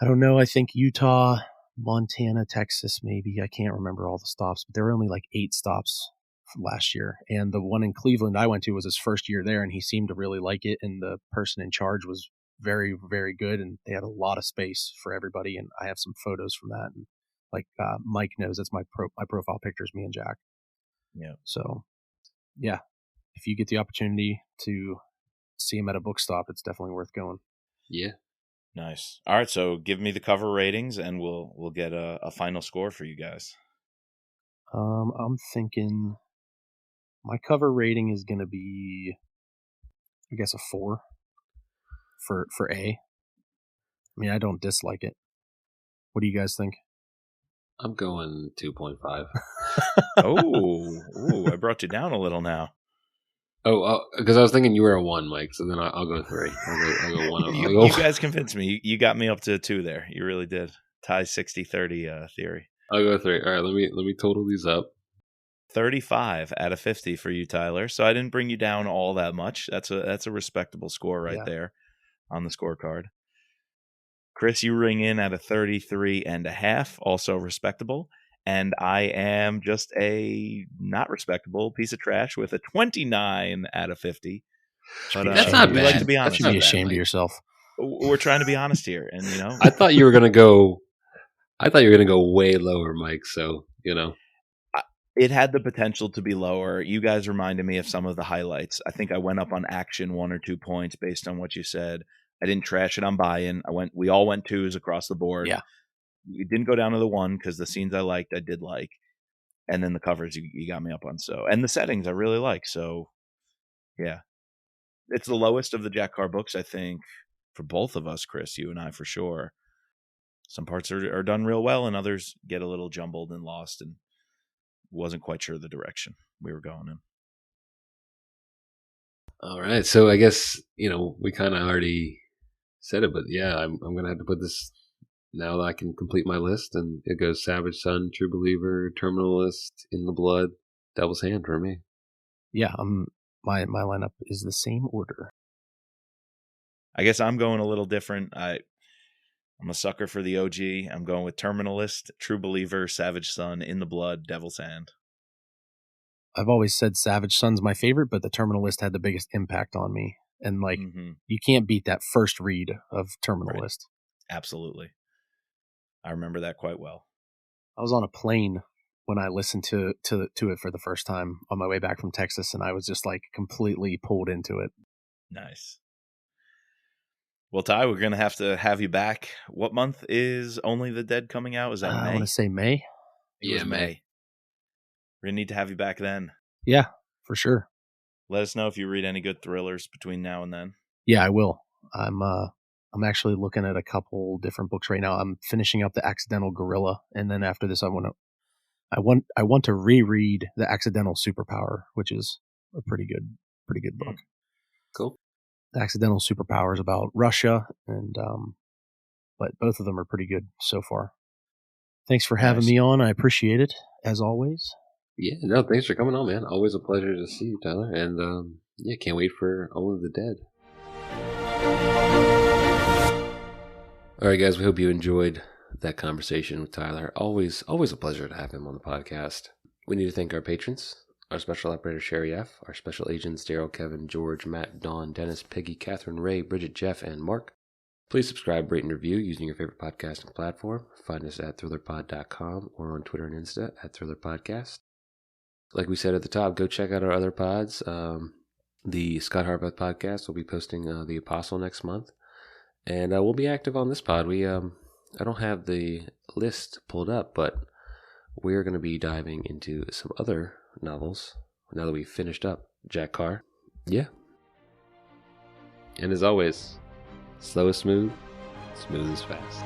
I don't know. I think Utah, Montana, Texas, maybe. I can't remember all the stops, but there were only like 8 stops from last year. And the one in Cleveland I went to was his first year there, and he seemed to really like it. And the person in charge was very, very good, and they had a lot of space for everybody. And I have some photos from that. And like Mike knows, that's my profile pictures, me and Jack. Yeah. So, yeah, if you get the opportunity to see him at a book stop, it's definitely worth going. Yeah. Nice. All right, so give me the cover ratings, and we'll get a final score for you guys. I'm thinking my cover rating is going to be, I guess, a 4 for A. I mean, I don't dislike it. What do you guys think? I'm going 2.5. Oh, I brought you down a little now. Oh, because I was thinking you were a 1, Mike. So then I'll go 3. I'll go 1. You guys convinced me. You got me up to 2 there. You really did. Ty 60-30 theory. I'll go 3. All right, let me total these up. 35 out of 50 for you, Tyler. So I didn't bring you down all that much. That's a respectable score right there on the scorecard. Chris, you ring in at a 33.5, also respectable. And I am just a not respectable piece of trash with a 29 out of 50. But That's not we bad. like to be honest. Should be Not bad, ashamed of Mike. yourself. We're trying to be honest here, and I thought you were gonna go. I thought you were gonna go way lower, Mike. So it had the potential to be lower. You guys reminded me of some of the highlights. I think I went up on action 1 or 2 points based on what you said. I didn't trash it on buy-in. We all went 2s across the board. Yeah. We didn't go down to the 1 because the scenes I liked, I did like. And then the covers you got me up on. So, and the settings I really like. So yeah, it's the lowest of the Jack Carr books, I think, for both of us, Chris, you and I, for sure. Some parts are done real well and others get a little jumbled and lost and wasn't quite sure the direction we were going in. all right. So I guess we kind of already said it, but yeah, I'm gonna have to put this now that I can complete my list, and it goes Savage Son, True Believer, Terminalist, In the Blood, Devil's Hand for me. Yeah, my lineup is the same order. I guess I'm going a little different. I'm a sucker for the OG. I'm going with Terminalist, True Believer, Savage Son, In the Blood, Devil's Hand. I've always said Savage Son's my favorite, but the Terminalist had the biggest impact on me. And you can't beat that first read of Terminalist. Right. Absolutely. I remember that quite well. I was on a plane when I listened to it for the first time on my way back from Texas, and I was just completely pulled into it. Nice. Well, Ty, we're going to have you back. What month is Only the Dead coming out? Is that May? I want to say May. Yeah, May. We're going to need to have you back then. Yeah, for sure. Let us know if you read any good thrillers between now and then. Yeah, I will. I'm actually looking at a couple different books right now. I'm finishing up The Accidental Gorilla, and then after this I want to reread The Accidental Superpower, which is a pretty good book. Cool. The Accidental Superpower is about Russia, and but both of them are pretty good so far. Thanks for having me on. I appreciate it, as always. Yeah, no, thanks for coming on, man. Always a pleasure to see you, Tyler. And yeah, can't wait for Only the Dead. All right, guys, we hope you enjoyed that conversation with Tyler. Always a pleasure to have him on the podcast. We need to thank our patrons, our special operator, Sherry F., our special agents, Daryl, Kevin, George, Matt, Dawn, Dennis, Peggy, Catherine, Ray, Bridget, Jeff, and Mark. Please subscribe, rate, and review using your favorite podcasting platform. Find us at thrillerpod.com or on Twitter and Insta at thrillerpodcast. Like we said at the top, go check out our other pods. The Scott Harbath podcast will be posting The Apostle next month. And we'll be active on this pod. I don't have the list pulled up, but we're going to be diving into some other novels now that we've finished up Jack Carr. Yeah. And as always, slow is smooth, smooth is fast.